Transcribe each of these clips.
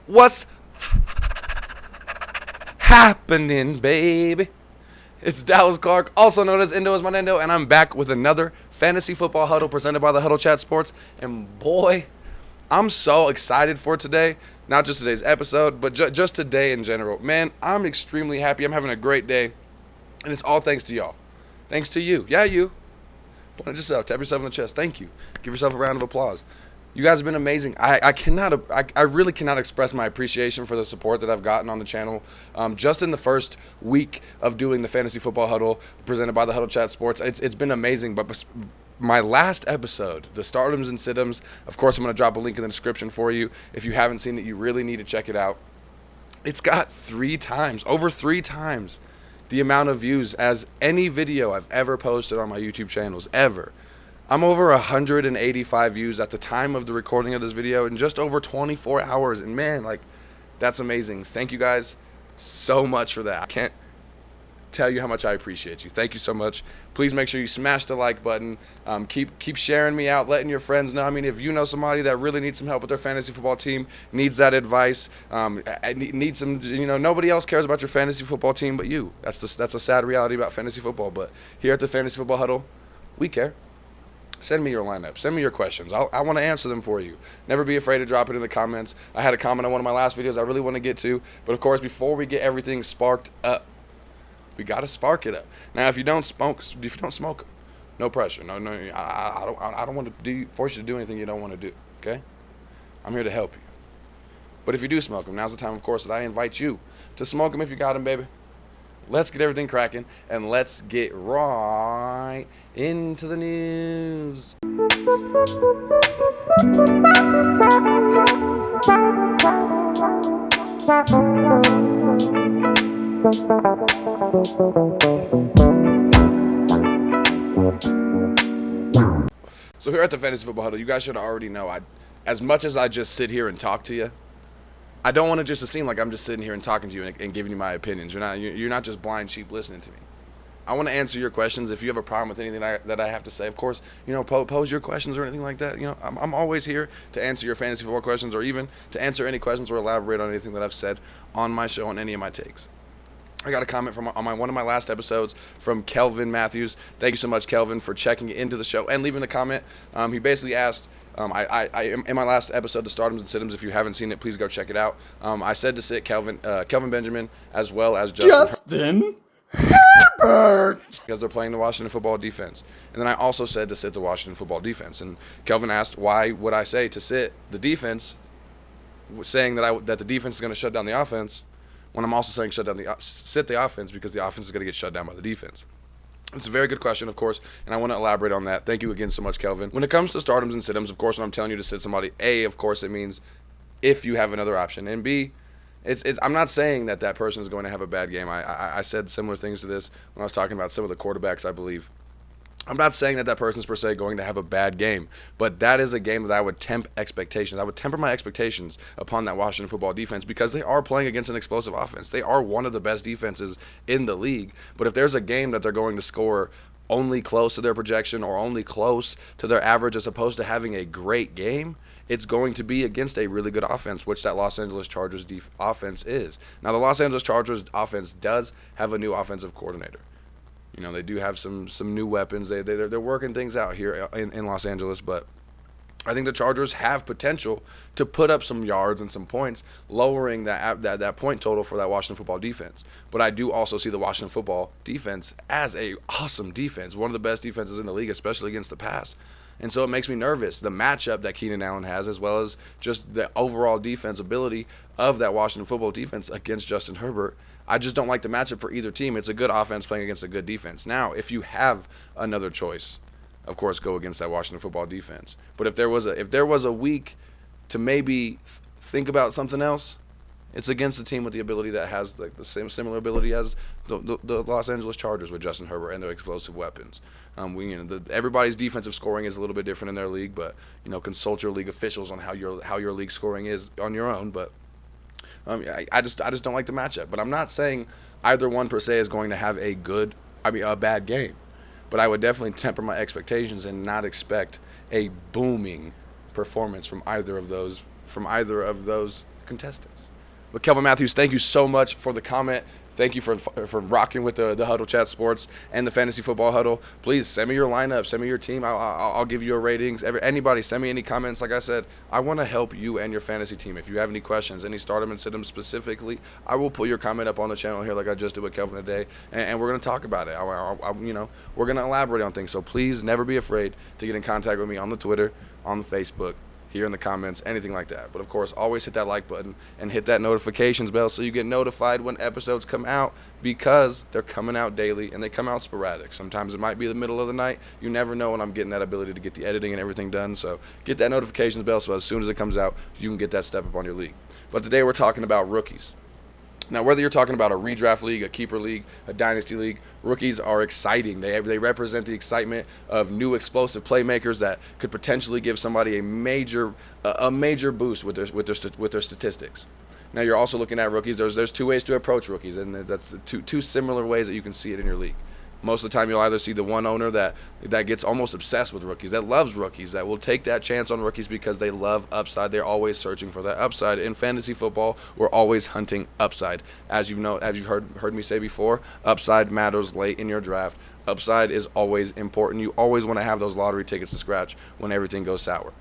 What's happening, baby? It's Dallas Clark, also known as Indo is my Nendo, and I'm back with another Fantasy Football Huddle presented by the Huddle Chat Sports. And boy, I'm so excited for today. Not just today's episode, but just today in general. Man, I'm extremely happy. I'm having a great day, and it's all thanks to y'all. Thanks to you. Yeah, you. Point at yourself. Tap yourself on the chest. Thank you. Give yourself a round of applause. You guys have been amazing. I really cannot express my appreciation for the support that I've gotten on the channel. Just in the first week of doing the Fantasy Football Huddle presented by the Huddle Chat Sports, it's been amazing. But my last episode, the Stardoms and Situms, of course, I'm going to drop a link in the description for you. If you haven't seen it, you really need to check it out. It's got over three times the amount of views as any video I've ever posted on my YouTube channels, ever. I'm over 185 views at the time of the recording of this video in just over 24 hours. And man, that's amazing. Thank you guys so much for that. I can't tell you how much I appreciate you. Thank you so much. Please make sure you smash the like button. Keep sharing me out, letting your friends know. I mean, if you know somebody that really needs some help with their fantasy football team, needs that advice, needs some, nobody else cares about your fantasy football team but you. That's a sad reality about fantasy football. But here at the Fantasy Football Huddle, we care. Send me your lineup. Send me your questions. I want to answer them for you. Never be afraid to drop it in the comments. I had a comment on one of my last videos I really want to get to. But, of course, before we get everything sparked up, we got to spark it up. Now, if you don't smoke, no pressure. No, I don't want to force you to do anything you don't want to do, okay? I'm here to help you. But if you do smoke them, now's the time, of course, that I invite you to smoke them if you got them, baby. Let's get everything cracking, and let's get right into the news. So here at the Fantasy Football Huddle, you guys should already know, as much as I just sit here and talk to you, I don't want it just to seem like I'm just sitting here and talking to you and giving you my opinions. You're not just blind sheep listening to me. I want to answer your questions. If you have a problem with anything that I have to say, of course, pose your questions or anything like that. I'm always here to answer your fantasy football questions, or even to answer any questions or elaborate on anything that I've said on my show, on any of my takes. I got a comment on one of my last episodes from Kelvin Matthews. Thank you so much, Kelvin, for checking into the show and leaving the comment. He basically asked, in my last episode, the Stardoms and Situms, if you haven't seen it, please go check it out. I said to sit Kelvin Benjamin as well as Justin Herbert, because they're playing the Washington football defense. And then I also said to sit the Washington football defense. And Kelvin asked, why would I say to sit the defense, saying that the defense is going to shut down the offense, when I'm also saying sit the offense, because the offense is going to get shut down by the defense. It's a very good question, of course, and I want to elaborate on that. Thank you again so much, Kelvin. When it comes to Stardoms and Situms, of course, when I'm telling you to sit somebody, A, of course, it means if you have another option, and B, I'm not saying that person is going to have a bad game. I said similar things to this when I was talking about some of the quarterbacks, I believe. I'm not saying that person is per se going to have a bad game, but that is a game that I would temper expectations. I would temper my expectations upon that Washington football defense, because they are playing against an explosive offense. They are one of the best defenses in the league. But if there's a game that they're going to score only close to their projection or only close to their average as opposed to having a great game, it's going to be against a really good offense, which that Los Angeles Chargers offense is. Now, the Los Angeles Chargers offense does have a new offensive coordinator. They do have some new weapons. They're working things out here in Los Angeles, but I think the Chargers have potential to put up some yards and some points, lowering that point total for that Washington football defense. But I do also see the Washington football defense as a awesome defense, one of the best defenses in the league, especially against the pass. And so it makes me nervous, the matchup that Keenan Allen has, as well as just the overall defense ability of that Washington football defense against Justin Herbert. I just don't like the matchup for either team. It's a good offense playing against a good defense. Now, if you have another choice, of course, go against that Washington football defense. But if there was a week to maybe think about something else, it's against a team with the ability that has the same similar ability as the Los Angeles Chargers with Justin Herbert and their explosive weapons. Everybody's defensive scoring is a little bit different in their league, but consult your league officials on how your league scoring is on your own. But I just don't like the matchup. But I'm not saying either one per se is going to have a bad game. But I would definitely temper my expectations and not expect a booming performance from either of those contestants. But Kelvin Matthews, thank you so much for the comment. Thank you for rocking with the Huddle Chat Sports and the Fantasy Football Huddle. Please send me your lineup. Send me your team. I'll give you a ratings. Anybody, send me any comments. Like I said, I want to help you and your fantasy team. If you have any questions, any start them and sit them specifically, I will put your comment up on the channel here like I just did with Kelvin today, and we're going to talk about it. We're going to elaborate on things. So please never be afraid to get in contact with me on the Twitter, on the Facebook, here in the comments, anything like that. But of course, always hit that like button and hit that notifications bell so you get notified when episodes come out, because they're coming out daily and they come out sporadic. Sometimes it might be the middle of the night. You never know when I'm getting that ability to get the editing and everything done. So get that notifications bell so as soon as it comes out, you can get that step up on your league. But today we're talking about rookies. Now, whether you're talking about a redraft league, a keeper league, a dynasty league, rookies are exciting. They represent the excitement of new explosive playmakers that could potentially give somebody a major boost with their statistics. Now, you're also looking at rookies. There's two ways to approach rookies, and that's two similar ways that you can see it in your league. Most of the time, you'll either see the one owner that gets almost obsessed with rookies, that loves rookies, that will take that chance on rookies because they love upside. They're always searching for that upside. In fantasy football, we're always hunting upside. As you've heard me say before, upside matters late in your draft. Upside is always important. You always want to have those lottery tickets to scratch when everything goes sour.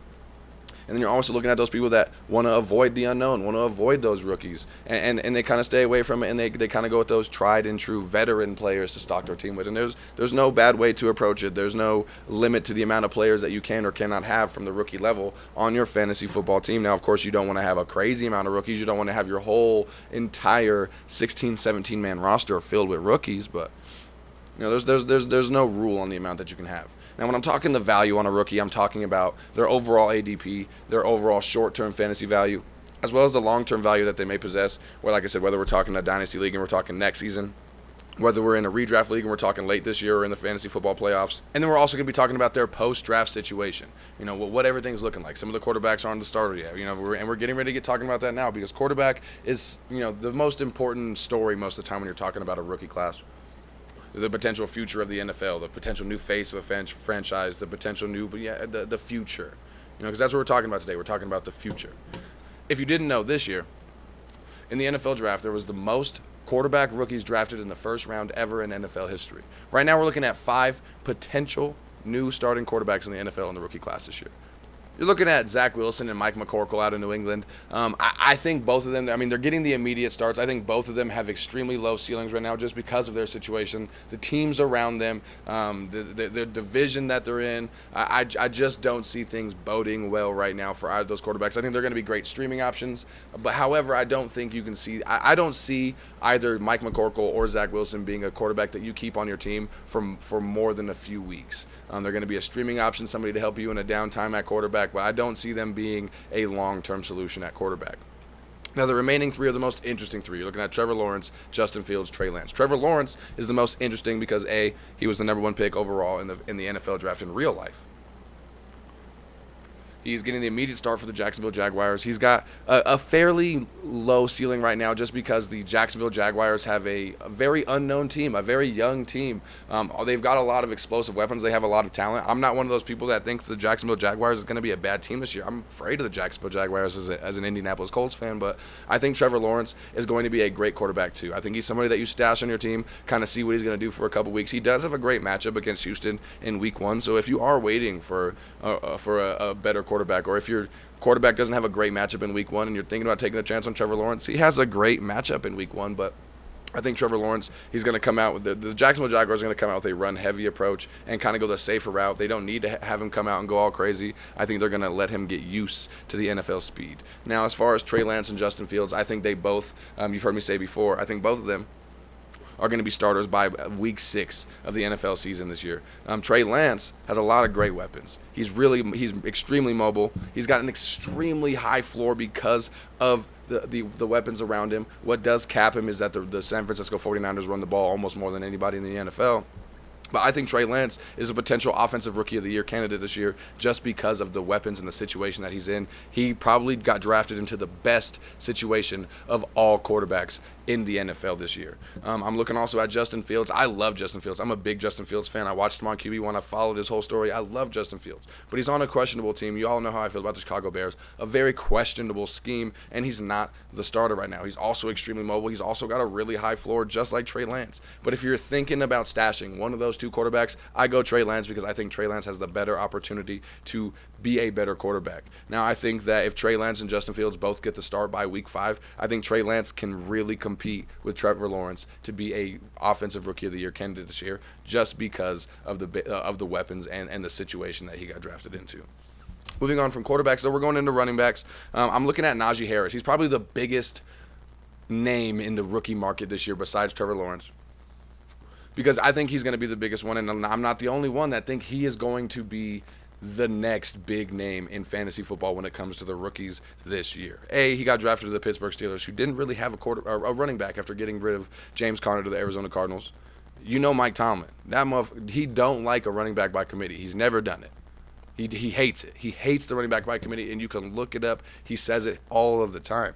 And then you're also looking at those people that want to avoid the unknown, want to avoid those rookies. And they kind of stay away from it, and they kind of go with those tried and true veteran players to stock their team with. And there's no bad way to approach it. There's no limit to the amount of players that you can or cannot have from the rookie level on your fantasy football team. Now, of course, you don't want to have a crazy amount of rookies. You don't want to have your whole entire 16, 17-man roster filled with rookies. But there's no rule on the amount that you can have. Now, when I'm talking the value on a rookie, I'm talking about their overall ADP, their overall short-term fantasy value, as well as the long-term value that they may possess. Where, like I said, whether we're talking a dynasty league and we're talking next season, whether we're in a redraft league and we're talking late this year or in the fantasy football playoffs. And then we're also going to be talking about their post-draft situation. What everything's looking like. Some of the quarterbacks aren't the starter yet. We're getting ready to get talking about that now, because quarterback is, the most important story most of the time when you're talking about a rookie class. The potential future of the NFL, the potential new face of a franchise, the potential the future. Because that's what we're talking about today. We're talking about the future. If you didn't know, this year, in the NFL draft, there was the most quarterback rookies drafted in the first round ever in NFL history. Right now, we're looking at 5 potential new starting quarterbacks in the NFL in the rookie class this year. You're looking at Zach Wilson and Mike McCorkle out of New England. I think both of them, they're getting the immediate starts. I think both of them have extremely low ceilings right now just because of their situation, the teams around them, the division that they're in. I just don't see things boding well right now for either of those quarterbacks. I think they're going to be great streaming options. But however, I don't think you can see – I don't see either Mike McCorkle or Zach Wilson being a quarterback that you keep on your team for more than a few weeks. They're going to be a streaming option, somebody to help you in a downtime at quarterback, but I don't see them being a long-term solution at quarterback. Now, the remaining 3 are the most interesting 3. You're looking at Trevor Lawrence, Justin Fields, Trey Lance. Trevor Lawrence is the most interesting because, A, he was the number 1 pick overall in the NFL draft in real life. He's getting the immediate start for the Jacksonville Jaguars. He's got a fairly low ceiling right now just because the Jacksonville Jaguars have a very unknown team, a very young team. They've got a lot of explosive weapons. They have a lot of talent. I'm not one of those people that thinks the Jacksonville Jaguars is going to be a bad team this year. I'm afraid of the Jacksonville Jaguars as an Indianapolis Colts fan, but I think Trevor Lawrence is going to be a great quarterback too. I think he's somebody that you stash on your team, kind of see what he's going to do for a couple weeks. He does have a great matchup against Houston in Week 1, so if you are waiting for a better quarterback, or if your quarterback doesn't have a great matchup in Week 1 and you're thinking about taking a chance on Trevor Lawrence, he has a great matchup in Week 1, but I think Trevor Lawrence, he's going to come out with the Jacksonville Jaguars are going to come out with a run-heavy approach and kind of go the safer route. They don't need to have him come out and go all crazy. I think they're going to let him get used to the NFL speed. Now, as far as Trey Lance and Justin Fields, I think they both, you've heard me say before, I think both of them are going to be starters by week 6 of the NFL season this year. Trey Lance has a lot of great weapons. He's extremely mobile. He's got an extremely high floor because of the weapons around him. What does cap him is that the San Francisco 49ers run the ball almost more than anybody in the NFL. But I think Trey Lance is a potential Offensive Rookie of the Year candidate this year just because of the weapons and the situation that he's in. He probably got drafted into the best situation of all quarterbacks in the NFL this year. I'm looking also at Justin Fields. I love Justin Fields. I'm a big Justin Fields fan. I watched him on QB1. I followed his whole story. I love Justin Fields. But he's on a questionable team. You all know how I feel about the Chicago Bears. A very questionable scheme, and he's not the starter right now. He's also extremely mobile. He's also got a really high floor, just like Trey Lance. But if you're thinking about stashing one of those two quarterbacks, I go Trey Lance because I think Trey Lance has the better opportunity to be a better quarterback. Now, I think that if Trey Lance and Justin Fields both get the start by week 5, I think Trey Lance can really compete with Trevor Lawrence to be a offensive rookie of the year candidate this year, just because of the weapons and the situation that he got drafted into. Moving on from quarterbacks, so we're going into running backs. I'm looking at Najee Harris. He's probably the biggest name in the rookie market this year besides Trevor Lawrence, because I think he's going to be the biggest one, and I'm not the only one that think he is going to be the next big name in fantasy football when it comes to the rookies this year. He got drafted to the Pittsburgh Steelers, who didn't really have a running back after getting rid of James Conner to the Arizona Cardinals. You know Mike Tomlin. He don't like a running back by committee. He's never done it. He hates it. He hates the running back by committee, and you can look it up. He says it all of the time.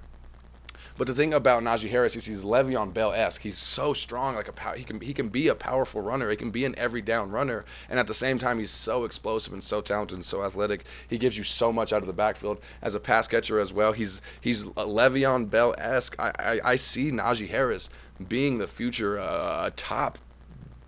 But the thing about Najee Harris is he's Le'Veon Bell-esque. He's so strong, he can be a powerful runner. He can be an every down runner, and at the same time, he's so explosive and so talented and so athletic. He gives you so much out of the backfield as a pass catcher as well. He's Le'Veon Bell-esque. I see Najee Harris being the future top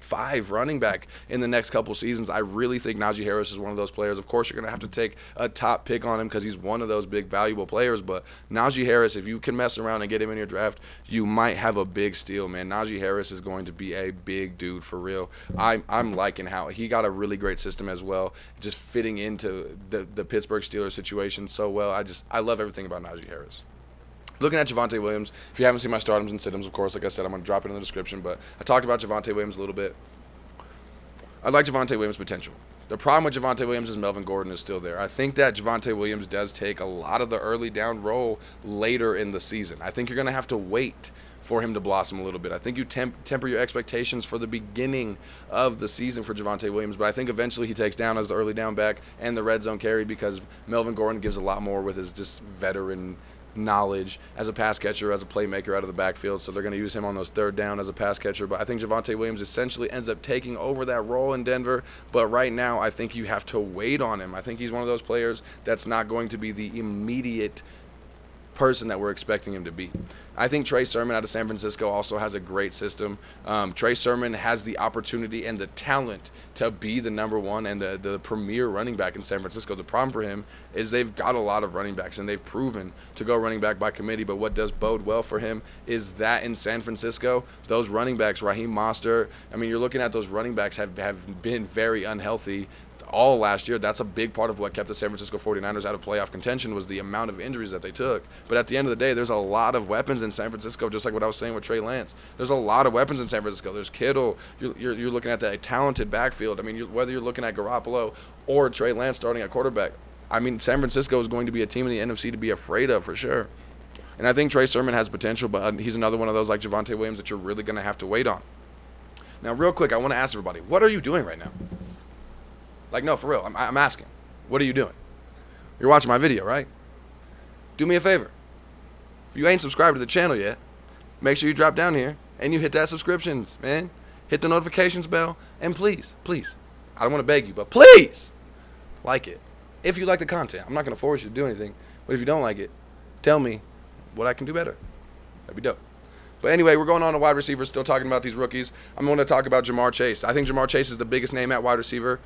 5 running back in the next couple seasons. I really think Najee Harris is one of those players. Of course, you're going to have to take a top pick on him because he's one of those big valuable players, but Najee Harris, if you can mess around and get him in your draft, you might have a big steal, man. Najee Harris is going to be a big dude for real. I'm liking how he got a really great system as well, just fitting into the Pittsburgh Steelers situation so well. I love everything about Najee Harris. Looking at Javonte Williams, if you haven't seen my startums and situms, of course, like I said, I'm going to drop it in the description, but I talked about Javonte Williams a little bit. I like Javonte Williams' potential. The problem with Javonte Williams is Melvin Gordon is still there. I think that Javonte Williams does take a lot of the early down role later in the season. I think you're going to have to wait for him to blossom a little bit. I think you temper your expectations for the beginning of the season for Javonte Williams, but I think eventually he takes down as the early down back and the red zone carry because Melvin Gordon gives a lot more with his just veteran knowledge as a pass catcher, as a playmaker out of the backfield, so they're going to use him on those third down as a pass catcher. But I think Javonte Williams essentially ends up taking over that role in Denver, but right now I think you have to wait on him. I think he's one of those players that's not going to be the immediate person that we're expecting him to be. I think Trey Sermon out of San Francisco also has a great system. Trey Sermon has the opportunity and the talent to be the number one and the premier running back in San Francisco. The problem for him is they've got a lot of running backs, and they've proven to go running back by committee. But what does bode well for him is that in San Francisco, those running backs, Raheem Mostert, you're looking at those running backs have been very unhealthy all last year. That's a big part of what kept the San Francisco 49ers out of playoff contention was the amount of injuries that they took. But at the end of the day, there's a lot of weapons in San Francisco, just like what I was saying with Trey Lance. There's a lot of weapons in San Francisco. There's Kittle. You're looking at that talented backfield. Whether you're looking at Garoppolo or Trey Lance starting at quarterback, San Francisco is going to be a team in the NFC to be afraid of for sure. And I think Trey Sermon has potential, but he's another one of those like Javonte Williams that you're really going to have to wait on. Now, real quick, I want to ask everybody, what are you doing right now? No, for real, I'm asking. What are you doing? You're watching my video, right? Do me a favor. If you ain't subscribed to the channel yet, make sure you drop down here and you hit that subscription, man. Hit the notifications bell, and please, I don't want to beg you, but please like it. If you like the content, I'm not going to force you to do anything, but if you don't like it, tell me what I can do better. That'd be dope. But anyway, we're going on to wide receivers, still talking about these rookies. I'm going to talk about Jamar Chase. I think Jamar Chase is the biggest name at wide receiver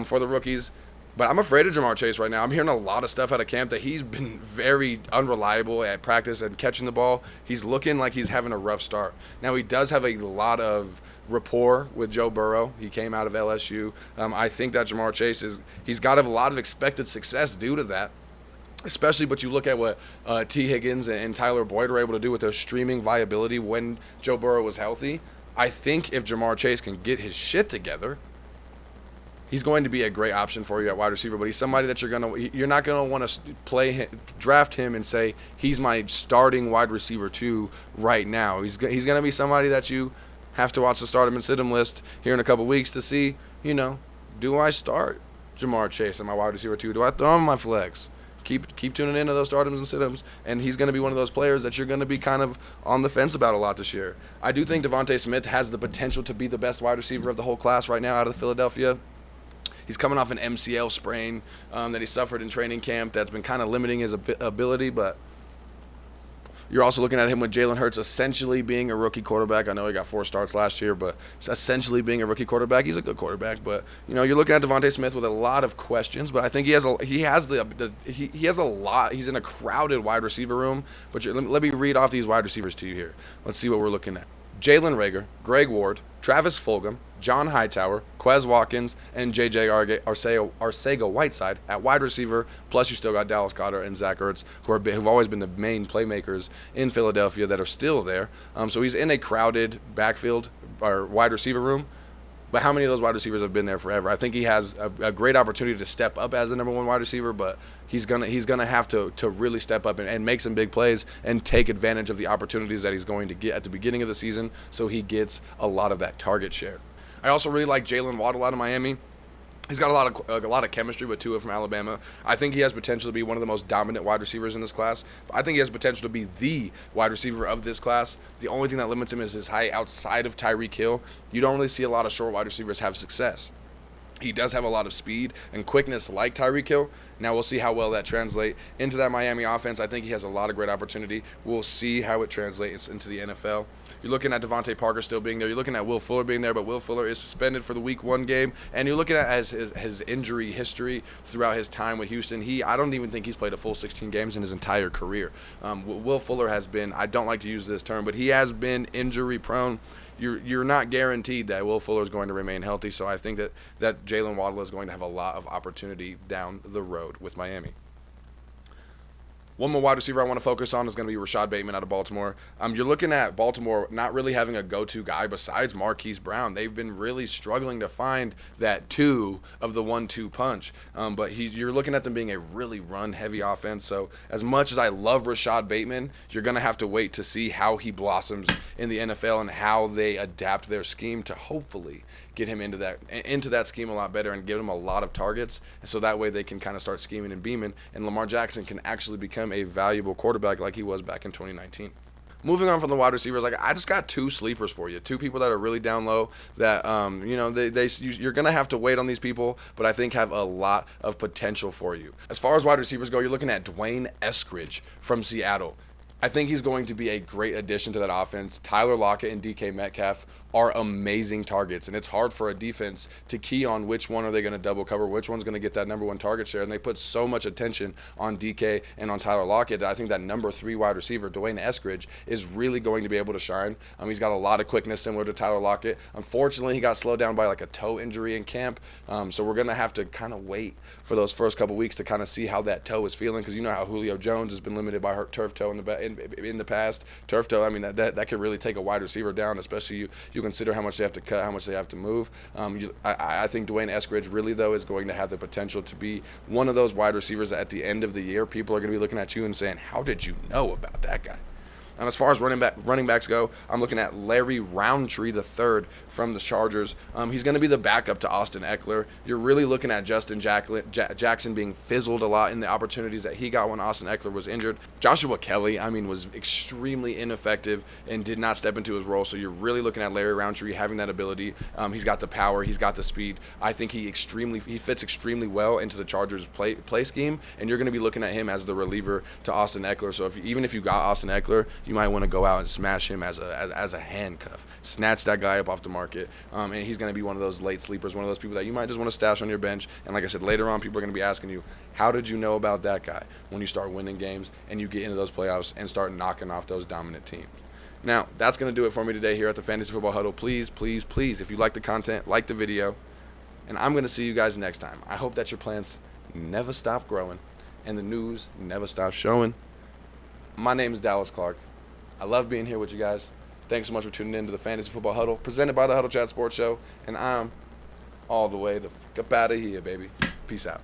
for the rookies. But I'm afraid of Jamar Chase right now. I'm hearing a lot of stuff out of camp that he's been very unreliable at practice and catching the ball. He's looking like he's having a rough start. Now, he does have a lot of rapport with Joe Burrow. He came out of LSU. I think that Jamar Chase he's got a lot of expected success due to that. Especially, but you look at what T. Higgins and Tyler Boyd were able to do with their streaming viability when Joe Burrow was healthy. I think if Jamar Chase can get his shit together, he's going to be a great option for you at wide receiver. But he's somebody that you're not gonna want to draft him and say he's my starting wide receiver 2 right now. He's gonna be somebody that you have to watch the start him and sit him list here in a couple weeks to see. Do I start Jamar Chase in my wide receiver 2? Do I throw him my flex? keep tuning into those startums and sit-ums, and he's going to be one of those players that you're going to be kind of on the fence about a lot this year. I do think Devontae Smith has the potential to be the best wide receiver of the whole class right now out of Philadelphia. He's coming off an MCL sprain that he suffered in training camp that's been kind of limiting his ability, but you're also looking at him with Jalen Hurts essentially being a rookie quarterback. I know he got 4 starts last year, but essentially being a rookie quarterback. He's a good quarterback, but you're looking at Devontae Smith with a lot of questions. But I think he has a lot. He's in a crowded wide receiver room. But let me read off these wide receivers to you here. Let's see what we're looking at. Jalen Reagor, Greg Ward, Travis Fulgham, John Hightower, Quez Watkins, and J.J. Arcega-Whiteside at wide receiver. Plus, you still got Dallas Goedert and Zach Ertz, who've always been the main playmakers in Philadelphia that are still there. So he's in a crowded backfield or wide receiver room. But how many of those wide receivers have been there forever? I think he has a great opportunity to step up as the number 1 wide receiver, but he's gonna have to really step up and make some big plays and take advantage of the opportunities that he's going to get at the beginning of the season, so he gets a lot of that target share. I also really like Jalen Waddle out of Miami. He's got a lot of chemistry with Tua from Alabama. I think he has potential to be one of the most dominant wide receivers in this class. I think he has potential to be the wide receiver of this class. The only thing that limits him is his height. Outside of Tyreek Hill, you don't really see a lot of short wide receivers have success. He does have a lot of speed and quickness like Tyreek Hill. Now we'll see how well that translates into that Miami offense. I think he has a lot of great opportunity. We'll see how it translates into the NFL. You're looking at Devontae Parker still being there. You're looking at Will Fuller being there, but Will Fuller is suspended for the Week 1 game. And you're looking at his injury history throughout his time with Houston. I don't even think he's played a full 16 games in his entire career. Will Fuller has been, I don't like to use this term, but he has been injury prone. You're not guaranteed that Will Fuller is going to remain healthy, so I think that Jalen Waddle is going to have a lot of opportunity down the road with Miami. One more wide receiver I want to focus on is going to be Rashad Bateman out of Baltimore. You're looking at Baltimore not really having a go-to guy besides Marquise Brown. They've been really struggling to find that 2 of the 1-2 punch. But you're looking at them being a really run-heavy offense. So as much as I love Rashad Bateman, you're going to have to wait to see how he blossoms in the NFL and how they adapt their scheme to hopefully get him into that scheme a lot better and give him a lot of targets, and so that way they can kind of start scheming and beaming, and Lamar Jackson can actually become a valuable quarterback like he was back in 2019. Moving on from the wide receivers, I just got 2 sleepers for you, 2 people that are really down low that you're gonna have to wait on these people, but I think have a lot of potential for you. As far as wide receivers go, you're looking at Dwayne Eskridge from Seattle. I think he's going to be a great addition to that offense. Tyler Lockett and DK Metcalf are amazing targets, and it's hard for a defense to key on which one are they going to double cover, which one's going to get that number 1 target share, and they put so much attention on DK and on Tyler Lockett that I think that number 3 wide receiver, Dwayne Eskridge, is really going to be able to shine. He's got a lot of quickness similar to Tyler Lockett. Unfortunately, he got slowed down by a toe injury in camp, so we're going to have to kind of wait for those first couple weeks to kind of see how that toe is feeling, because you know how Julio Jones has been limited by her turf toe in the past. Turf toe, that could really take a wide receiver down, especially you consider how much they have to cut, how much they have to move. I think Dwayne Eskridge really, though, is going to have the potential to be one of those wide receivers that at the end of the year, people are going to be looking at you and saying, how did you know about that guy? As far as running backs go, I'm looking at Larry Roundtree III from the Chargers. He's going to be the backup to Austin Eckler. You're really looking at Justin Jackson being fizzled a lot in the opportunities that he got when Austin Eckler was injured. Joshua Kelly, was extremely ineffective and did not step into his role. So you're really looking at Larry Roundtree having that ability. He's got the power. He's got the speed. I think he fits extremely well into the Chargers play scheme, and you're going to be looking at him as the reliever to Austin Eckler. So even if you got Austin Eckler, you might want to go out and smash him as a handcuff. Snatch that guy up off the market, and he's going to be one of those late sleepers, one of those people that you might just want to stash on your bench. And like I said, later on, people are going to be asking you, how did you know about that guy when you start winning games and you get into those playoffs and start knocking off those dominant teams? Now, that's going to do it for me today here at the Fantasy Football Huddle. Please, please, please, if you like the content, like the video, and I'm going to see you guys next time. I hope that your plants never stop growing and the news never stops showing. My name is Dallas Clark. I love being here with you guys. Thanks so much for tuning in to the Fantasy Football Huddle, presented by the Huddle Chat Sports Show. And I'm all the way the fuck up out of here, baby. Peace out.